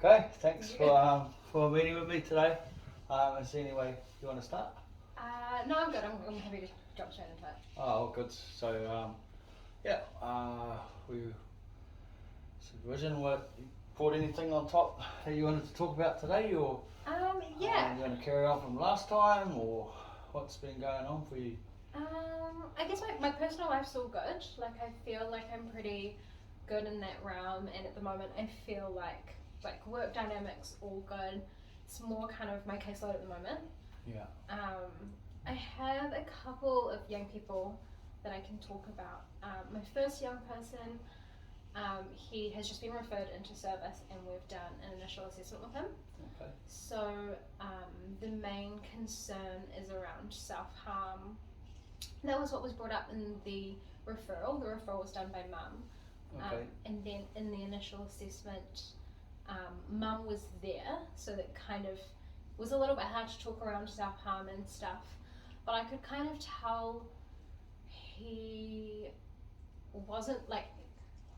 Okay, thanks for meeting with me today. Is there any way you want to start? No, I'm good. I'm happy to jump straight into it. Oh, good. So, we supervision. What you brought anything on top that you wanted to talk about today, or Yeah. you want to carry on from last time, or what's been going on for you? I guess my personal life's all good. Like I feel like I'm pretty good in that realm, and at the moment I feel like work dynamics all good. It's more kind of my caseload at the moment. Yeah. I have a couple of young people that I can talk about. My first young person, he has just been referred into service, and we've done an initial assessment with him. Okay. So the main concern is around self-harm. That was what was brought up in the referral. The referral was done by mum. Okay. And then in the initial assessment, mum was there, so that kind of was a little bit hard to talk around self-harm and stuff. But I could kind of tell he wasn't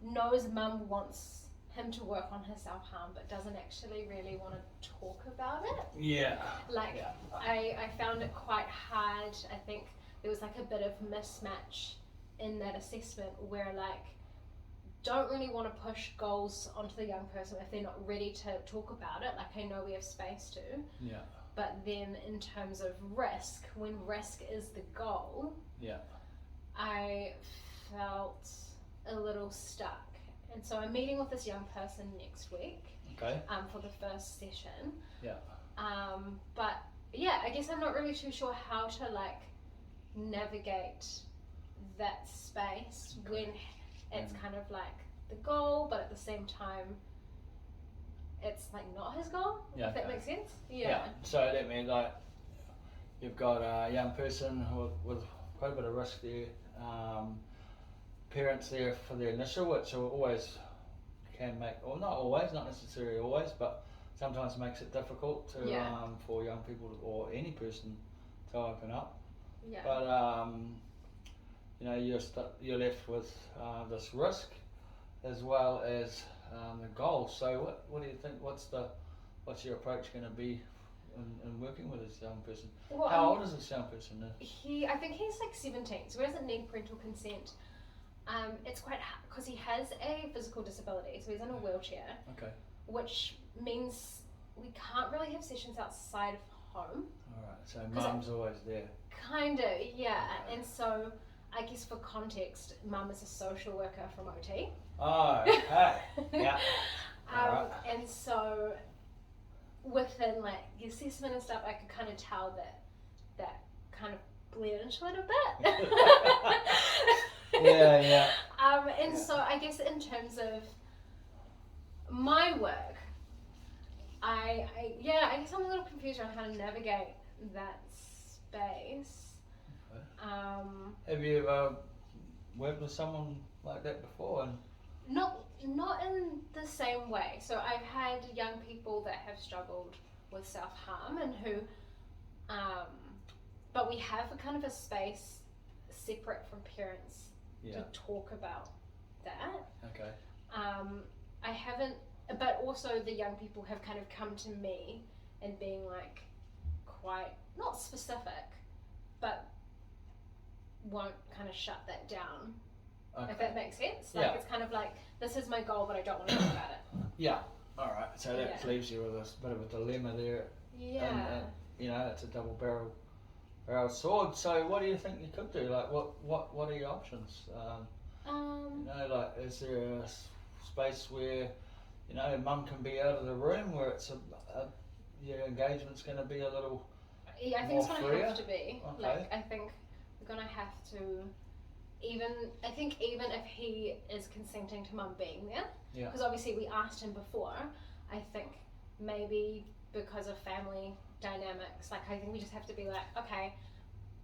knows mum wants him to work on his self-harm, but doesn't actually really want to talk about it. Yeah. Yeah. I found it quite hard. I think there was a bit of mismatch in that assessment where don't really want to push goals onto the young person if they're not ready to talk about it. I know we have space to. Yeah. But then in terms of risk, when risk is the goal, Yeah. I felt a little stuck. And so I'm meeting with this young person next week. Okay. For the first session. Yeah. But yeah, I guess I'm not really too sure how to navigate that space when it's kind of the goal, but at the same time it's not his goal. Yeah, if that okay. makes sense. Yeah. So that means you've got a young person with quite a bit of risk there. Parents there for the initial, which always can make, or not always, not necessarily always, but sometimes makes it difficult to for young people or any person to open up. Yeah. But you're left with this risk as well as the goal. So what do you think? What's your approach going to be in working with this young person? Well, How old is this young person now? I think he's 17, so he doesn't need parental consent. It's quite hard because he has a physical disability, so he's in a wheelchair. Okay. Which means we can't really have sessions outside of home. Alright, so mum's always there. Kind of, yeah. Okay. And so I guess for context, mum is a social worker from OT. Oh, okay. Yeah. Alright. And so within the assessment and stuff, I could kind of tell that kind of bled into it a bit. Yeah. And so I guess in terms of my work, I guess I'm a little confused on how to navigate that space. Okay. Have you ever worked with someone like that before? And Not in the same way. So I've had young people that have struggled with self-harm and who, but we have a kind of a space separate from parents to talk about that. Okay. I haven't, but also the young people have kind of come to me and being quite, not specific, but won't kind of shut that down. Okay. If that makes sense. It's kind of this is my goal, but I don't want to talk about it. Yeah. Alright, so that leaves you with a bit of a dilemma there. Yeah. And it's a double barrel sword. So what do you think you could do? What are your options? Is there a space where mum can be out of the room, where it's your engagement's going to be a little I think it's more going to freer? have to be. Okay. I think we're going to have to, even if he is consenting to mum being there, because obviously we asked him before, I think maybe because of family dynamics, I think we just have to be okay,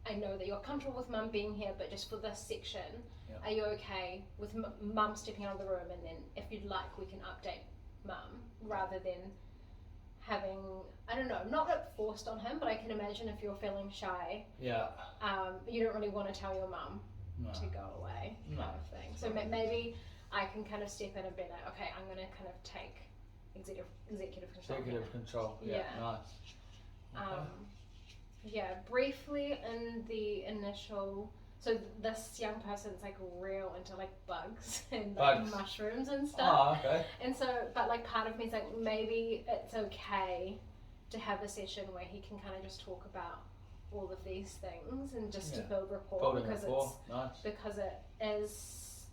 I know that you're comfortable with mum being here, but just for this section, are you okay with mum stepping out of the room, and then if you'd like we can update mum, rather than having, I don't know, not forced on him, but I can imagine if you're feeling shy, you don't really want to tell your mum to go away, kind of thing. So maybe I can kind of step in and be okay, I'm going to kind of take executive control. Executive control. Yeah. Nice. Okay. Yeah, briefly in the initial. So this young person's like real into like bugs and like mushrooms and stuff. Oh, okay. And so, but like part of me is like maybe it's okay to have a session where he can kind of just talk about all of these things and just to build rapport because because it is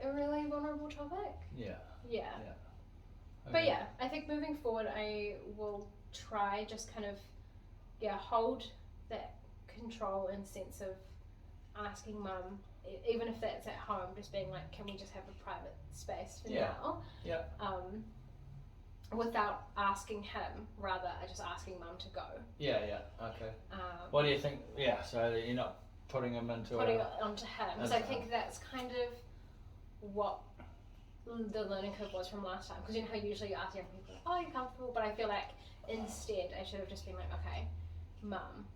a really vulnerable topic. Yeah. Okay. But yeah, I think moving forward I will try just kind of hold that control and sense of asking mum, even if that's at home, just being like, can we just have a private space for now? Yeah. Without asking him, rather just asking mum to go. Yeah. Okay. What do you think? Yeah. So you're not putting him into it onto him, because I think that's kind of what the learning curve was from last time. Because you know how usually you ask young people, "Oh, you're comfortable," but I feel like instead I should have just been like, "Okay, mum,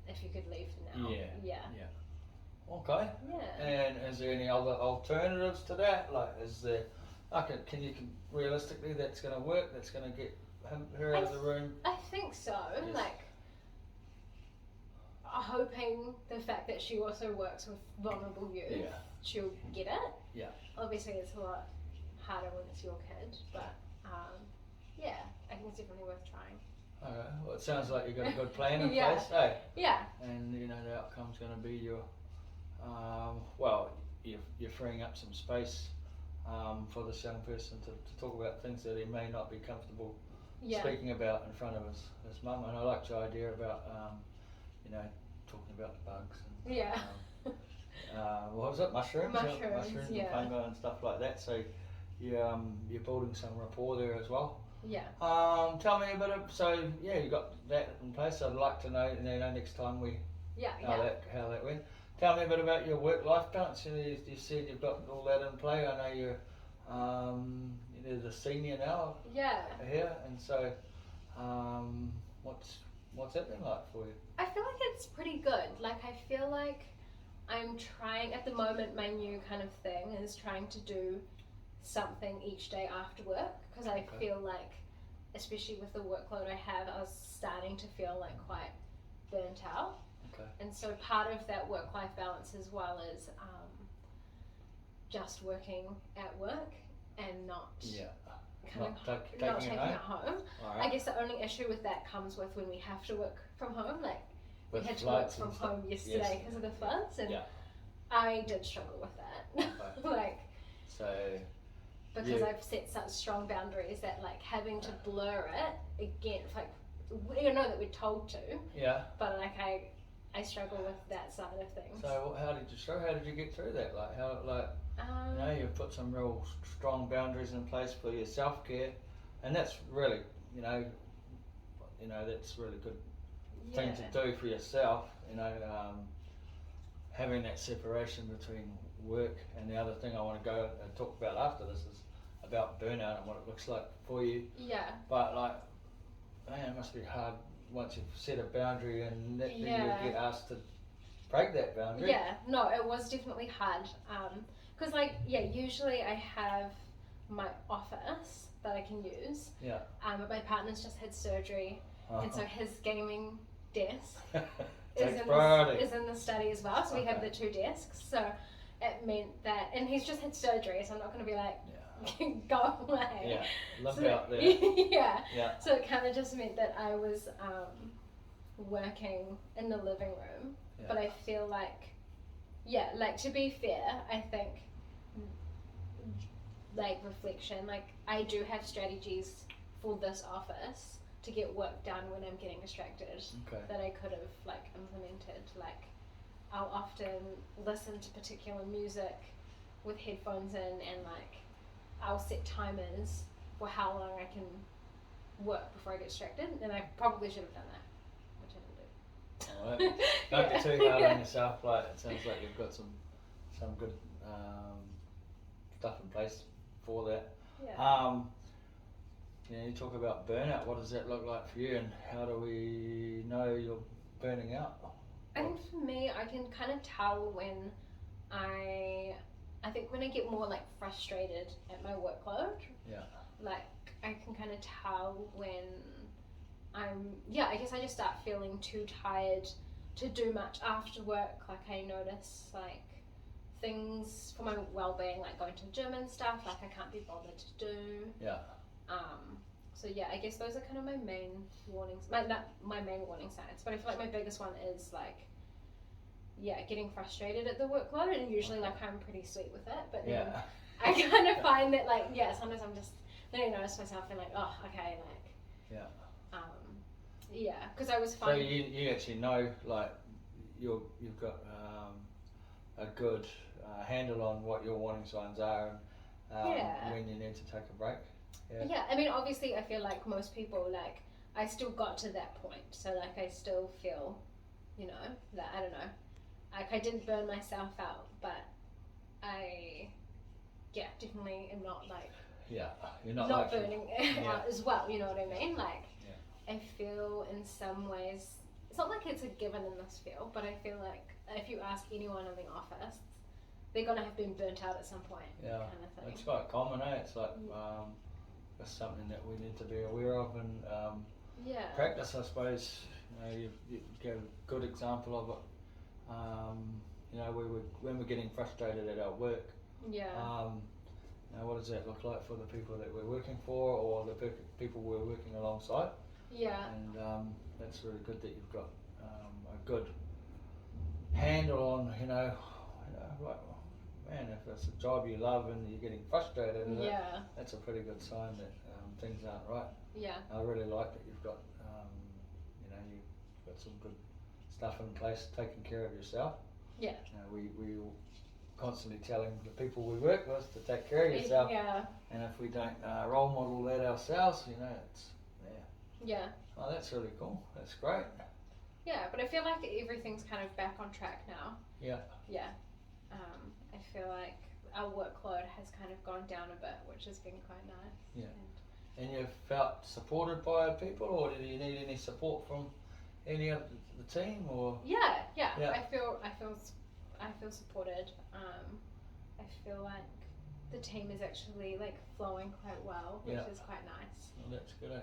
if you could leave now." Yeah. Okay. Yeah. And is there any other alternatives to that? Like, is there, can you realistically that's going to work? That's going to get her out of the room? I think so. Yes. Like, hoping the fact that she also works with vulnerable youth, she'll get it. Yeah. Obviously, it's a lot harder when it's your kid, but I think it's definitely worth trying. Okay. Well, it sounds like you've got a good plan in place, eh? Yeah. And you know the outcome's going to be your, you're freeing up some space for this young person to talk about things that he may not be comfortable speaking about in front of his mum. And I liked your idea about, talking about the bugs. And, what was it? Mushrooms and fungi and stuff like that. So you're building some rapport there as well. Yeah. Tell me a bit of, you got that in place. I'd like to know, next time how that went. Tell me a bit about your work-life balance. You said you've got all that in play. I know you're the senior now. Yeah. Here, and so what's that been like for you? I feel like it's pretty good. Like I feel like I'm trying at the moment. My new kind of thing is trying to do something each day after work, because I feel like, especially with the workload I have, I was starting to feel like quite burnt out. Okay. And so part of that work-life balance as well is just working at work and not taking it home. Right. I guess the only issue with that comes with when we have to work from home. Like with we had to work from home yesterday because of the floods, and I did struggle with that. Okay. Because I've set such strong boundaries that like having to blur it again, like you know that we're told to. Yeah. But like I struggle with that side of things. So how did you struggle? How did you get through that? You've put some real strong boundaries in place for your self-care, and that's really, that's really good thing to do for yourself. Having that separation between work, and the other thing I want to go and talk about after this is about burnout and what it looks like for you. Yeah. But it must be hard once you've set a boundary and then you get asked to break that boundary. Yeah, no, it was definitely hard. Because usually I have my office that I can use. Yeah. But my partner's just had surgery, and so his gaming desk is in the study as well. So we have the two desks. So it meant that, and he's just had surgery, so I'm not going to be like, go away. Yeah, limp out there. Yeah. So it kind of just meant that I was working in the living room, but I feel like, to be fair, I think, reflection, I do have strategies for this office to get work done when I'm getting distracted that I could have implemented. I'll often listen to particular music with headphones in, and I'll set timers for how long I can work before I get distracted, and I probably should have done that, which I didn't do. Don't get too hard on yourself. It sounds like you've got some good stuff in place for that. Yeah. You talk about burnout. What does that look like for you, and how do we know you're burning out? I think for me, I can kind of tell when I I think when I get more like frustrated at my workload, Yeah. like I can kind of tell when I guess I just start feeling too tired to do much after work. Like I notice like things for my well-being, like going to the gym and stuff, like I can't be bothered to do. Yeah. So yeah, I guess those are kind of my main warnings. Not my main warning signs, but I feel like my biggest one is like, yeah, getting frustrated at the workload, and usually like I'm pretty sweet with it, but then I kind of find that like, yeah, sometimes I'm just, then I notice myself and like, oh, okay, like, yeah, because I was So you actually know, like, you've got a good handle on what your warning signs are and when you need to take a break. Yeah, I mean, obviously I feel like most people, like, I still got to that point, so like I still feel, you know, that, I don't know, like I didn't burn myself out, but I, definitely am not like, you're not like burning out as well, you know what I mean? Like, I feel in some ways, it's not like it's a given in this field, but I feel like if you ask anyone in the office, they're gonna have been burnt out at some point. Yeah, kind of thing. It's quite common, eh? It's like it's something that we need to be aware of and practice, I suppose. You know, you get a good example of it. You know, when we're getting frustrated at our work. Yeah. You know, what does that look like for the people that we're working for, or the people we're working alongside? Yeah. And that's really good that you've got a good handle on, you know, like, man, if it's a job you love and you're getting frustrated at it, that's a pretty good sign that things aren't right. Yeah. I really like that you've got, you know, you've got some good stuff in place, taking care of yourself. Yeah. You know, we constantly telling the people we work with to take care of yourself. Yeah. And if we don't role model that ourselves, you know, it's Yeah. Oh, that's really cool. That's great. Yeah, but I feel like everything's kind of back on track now. Yeah. Yeah. I feel like our workload has kind of gone down a bit, which has been quite nice. Yeah. And you felt supported by people, or did you need any support from any of the team, or? Yeah. I feel supported. I feel like the team is actually like flowing quite well, which is quite nice. Well, that's good.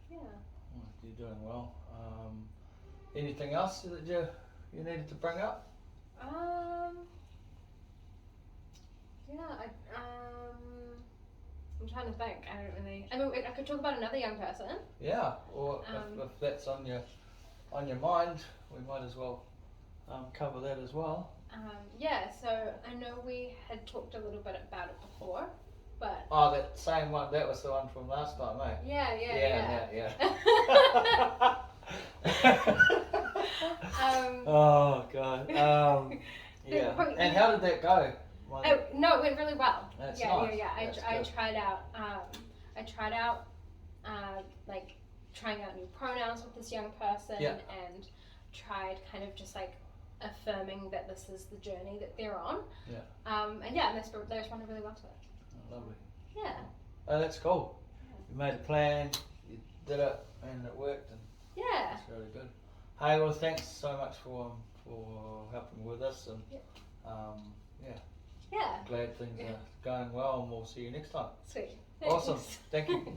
Yeah. Well, you're doing well. Anything else that you needed to bring up? I'm trying to think. I mean, I could talk about another young person. Yeah, or if that's on your mind, we might as well cover that as well. So I know we had talked a little bit about it before, but that same one. That was the one from last time, eh? Yeah. Oh God. Yeah. And how did that go? No, it went really well. That's nice. That's I tried out. Like trying out new pronouns with this young person, and tried kind of just like affirming that this is the journey that they're on. And they responded really well to it. Oh, lovely. Yeah. Oh, that's cool. You made a plan, you did it, and it worked. And it's really good. Hey, well, thanks so much for helping with us, and glad things are going well, and we'll see you next time. Sweet. Awesome. Thank you.